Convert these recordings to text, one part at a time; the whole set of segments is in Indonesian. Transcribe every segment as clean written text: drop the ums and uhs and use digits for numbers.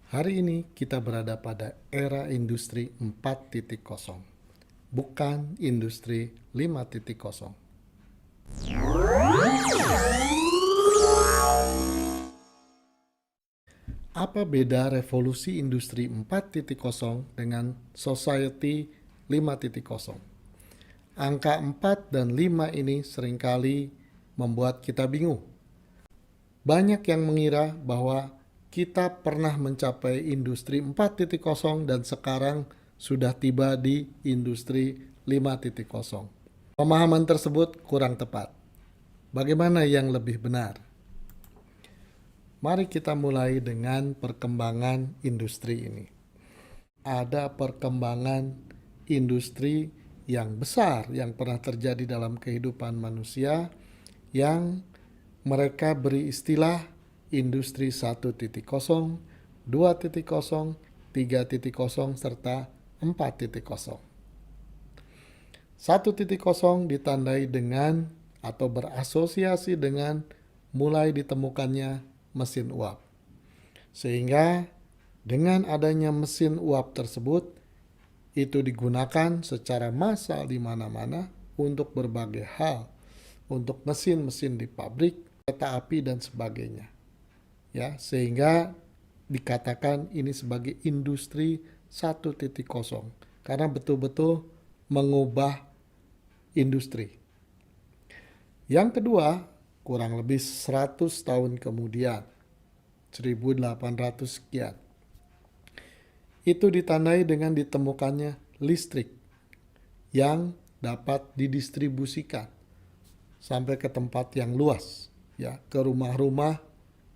Hari ini kita berada pada era industri 4.0, bukan industri 5.0. Apa beda revolusi industri 4.0 dengan society 5.0? Angka 4 dan 5 ini seringkali membuat kita bingung. Banyak yang mengira bahwa kita pernah mencapai industri 4.0 dan sekarang sudah tiba di industri 5.0. Pemahaman tersebut kurang tepat. Bagaimana yang lebih benar? Mari kita mulai dengan perkembangan industri ini. Ada perkembangan industri yang besar yang pernah terjadi dalam kehidupan manusia yang mereka beri istilah industri 1.0, 2.0, 3.0, serta 4.0. 1.0 ditandai dengan atau berasosiasi dengan mulai ditemukannya mesin uap. Sehingga dengan adanya mesin uap tersebut, itu digunakan secara massal di mana-mana untuk berbagai hal, untuk mesin-mesin di pabrik, kereta api dan sebagainya. Ya, sehingga dikatakan ini sebagai industri 1.0 karena betul-betul mengubah industri. Yang kedua, kurang lebih 100 tahun kemudian, 1800 sekian, itu ditandai dengan ditemukannya listrik yang dapat didistribusikan sampai ke tempat yang luas, ya, ke rumah-rumah,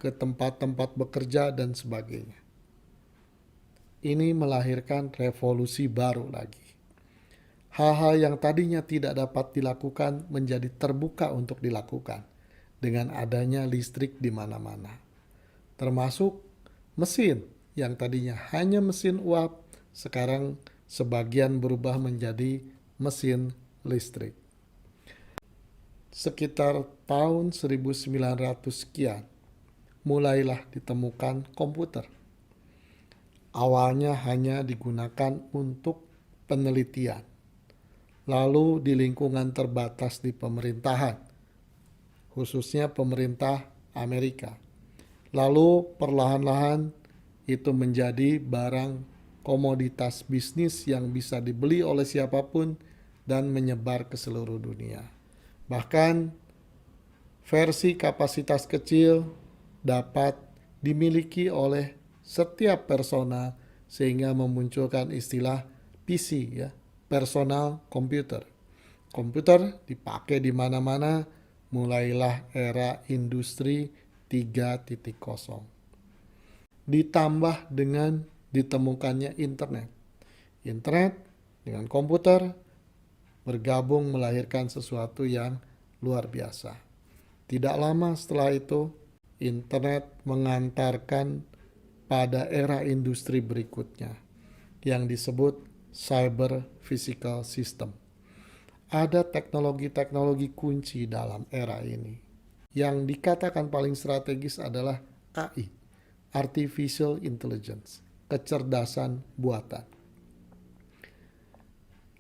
ke tempat-tempat bekerja dan sebagainya. Ini melahirkan revolusi baru lagi. Hal-hal yang tadinya tidak dapat dilakukan menjadi terbuka untuk dilakukan dengan adanya listrik di mana-mana. Termasuk mesin yang tadinya hanya mesin uap, sekarang sebagian berubah menjadi mesin listrik. Sekitar tahun 1900 sekian, mulailah ditemukan komputer. Awalnya hanya digunakan untuk penelitian. Lalu di lingkungan terbatas di pemerintahan, khususnya pemerintah Amerika. Lalu perlahan-lahan itu menjadi barang komoditas bisnis yang bisa dibeli oleh siapapun dan menyebar ke seluruh dunia. Bahkan versi kapasitas kecil dapat dimiliki oleh setiap persona sehingga memunculkan istilah PC, ya, personal computer. Komputer dipakai di mana-mana, mulailah era industri 3.0. Ditambah dengan ditemukannya internet. Internet dengan komputer bergabung melahirkan sesuatu yang luar biasa. Tidak lama setelah itu, internet mengantarkan pada era industri berikutnya yang disebut cyber physical system. Ada teknologi-teknologi kunci dalam era ini. Yang dikatakan paling strategis adalah AI, Artificial Intelligence, kecerdasan buatan.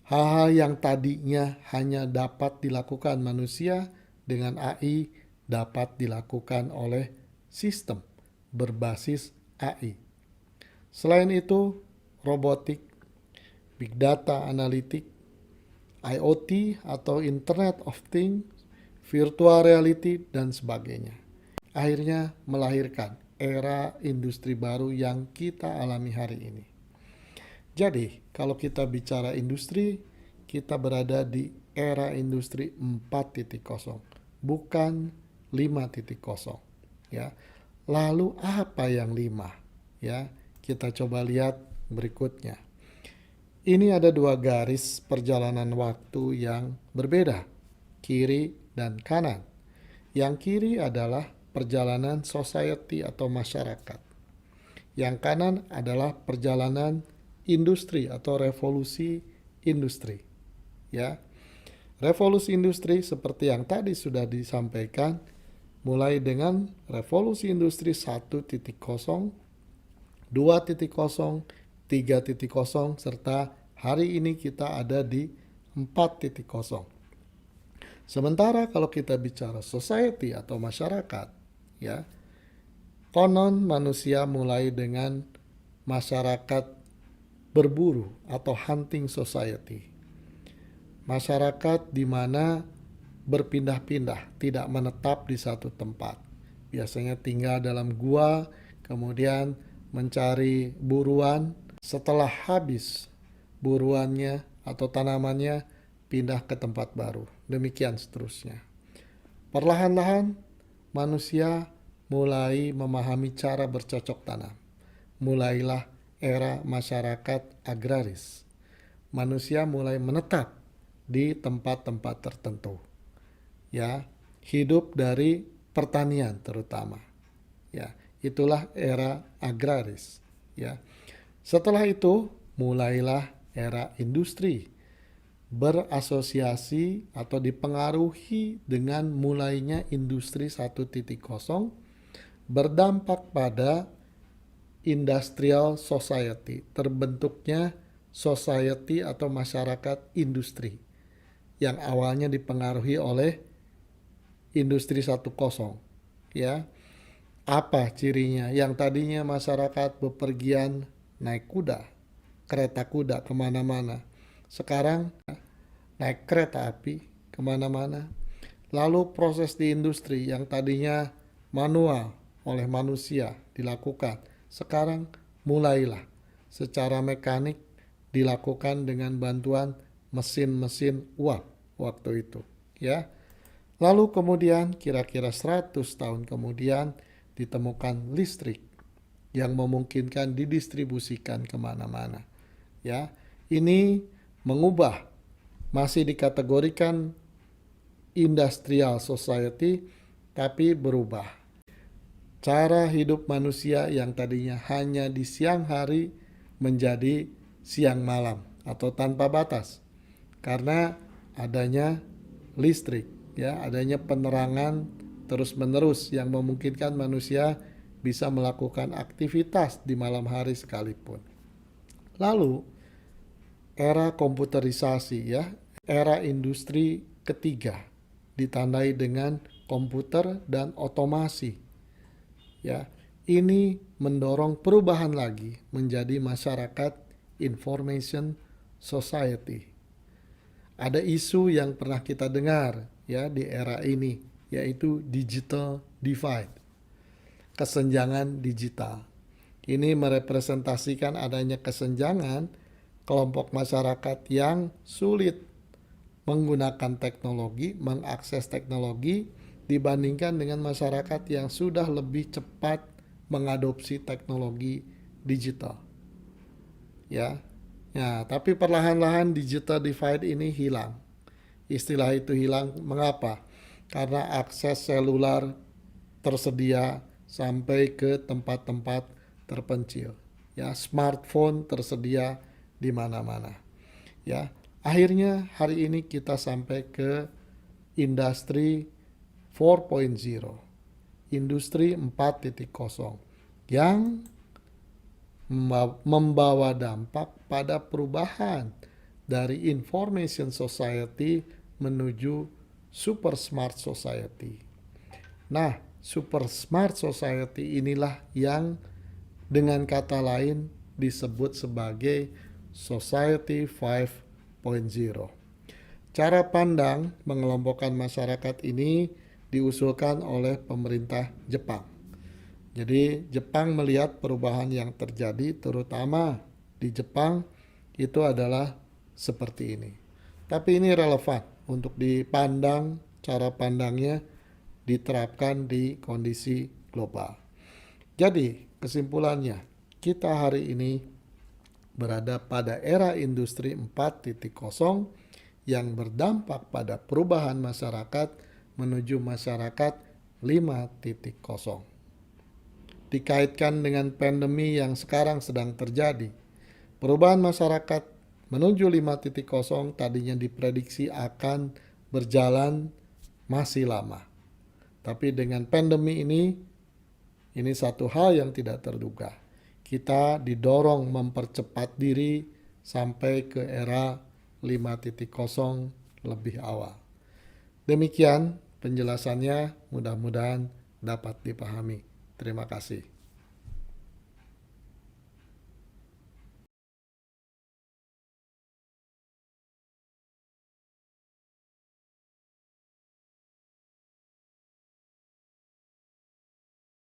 Hal-hal yang tadinya hanya dapat dilakukan manusia dengan AI dapat dilakukan oleh sistem berbasis AI. Selain itu, robotik, big data analitik, IoT atau Internet of Things, virtual reality, dan sebagainya. Akhirnya melahirkan era industri baru yang kita alami hari ini. Jadi, kalau kita bicara industri, kita berada di era industri 4.0, bukan 5.0. Ya. Lalu apa yang 5? Ya, kita coba lihat berikutnya. Ini ada dua garis perjalanan waktu yang berbeda, kiri dan kanan. Yang kiri adalah perjalanan society atau masyarakat. Yang kanan adalah perjalanan industri atau revolusi industri. Ya. Revolusi industri seperti yang tadi sudah disampaikan, mulai dengan revolusi industri 1.0, 2.0, 3.0, serta hari ini kita ada di 4.0. Sementara kalau kita bicara society atau masyarakat, ya, konon manusia mulai dengan masyarakat berburu atau hunting society. Masyarakat di mana berpindah-pindah, tidak menetap di satu tempat. Biasanya tinggal dalam gua, kemudian mencari buruan. Setelah habis buruannya atau tanamannya, pindah ke tempat baru. Demikian seterusnya. Perlahan-lahan manusia mulai memahami cara bercocok tanam. Mulailah era masyarakat agraris. Manusia mulai menetap di tempat-tempat tertentu. Ya, hidup dari pertanian terutama. Ya, itulah era agraris, ya. Setelah itu mulailah era industri, berasosiasi atau dipengaruhi dengan mulainya industri 1.0, berdampak pada industrial society, terbentuknya society atau masyarakat industri yang awalnya dipengaruhi oleh industri 1.0, ya. Apa cirinya? Yang tadinya masyarakat bepergian naik kuda, kereta kuda kemana-mana, sekarang naik kereta api kemana-mana. Lalu proses di industri yang tadinya manual oleh manusia dilakukan, sekarang mulailah secara mekanik dilakukan dengan bantuan mesin-mesin uap waktu itu, ya. Lalu kemudian kira-kira 100 tahun kemudian ditemukan listrik yang memungkinkan didistribusikan kemana-mana. Ya, ini mengubah, masih dikategorikan industrial society, tapi berubah. Cara hidup manusia yang tadinya hanya di siang hari menjadi siang malam atau tanpa batas karena adanya listrik. Ya, adanya penerangan terus-menerus yang memungkinkan manusia bisa melakukan aktivitas di malam hari sekalipun. Lalu era komputerisasi, ya, era industri ketiga ditandai dengan komputer dan otomasi. Ya, ini mendorong perubahan lagi menjadi masyarakat information society. Ada isu yang pernah kita dengar, ya, di era ini, yaitu digital divide, kesenjangan digital. Ini merepresentasikan adanya kesenjangan kelompok masyarakat yang sulit menggunakan teknologi, mengakses teknologi dibandingkan dengan masyarakat yang sudah lebih cepat mengadopsi teknologi digital. Ya. Ya, tapi perlahan-lahan digital divide ini hilang. Istilah itu hilang, mengapa? Karena akses seluler tersedia sampai ke tempat-tempat terpencil. Ya, smartphone tersedia di mana-mana. Ya, akhirnya hari ini kita sampai ke industri 4.0, industri 4.0 yang membawa dampak pada perubahan dari information society menuju super smart society. Nah, super smart society inilah yang dengan kata lain disebut sebagai society 5.0. Cara pandang mengelompokkan masyarakat ini diusulkan oleh pemerintah Jepang. Jadi Jepang melihat perubahan yang terjadi terutama di Jepang itu adalah seperti ini. Tapi ini relevan untuk dipandang, cara pandangnya diterapkan di kondisi global. Jadi kesimpulannya, kita hari ini berada pada era industri 4.0 yang berdampak pada perubahan masyarakat menuju masyarakat 5.0. Dikaitkan dengan pandemi yang sekarang sedang terjadi. Perubahan masyarakat menuju 5.0 tadinya diprediksi akan berjalan masih lama. Tapi dengan pandemi ini satu hal yang tidak terduga. kita didorong mempercepat diri sampai ke era 5.0 lebih awal. Demikian penjelasannya, mudah-mudahan dapat dipahami. Terima kasih.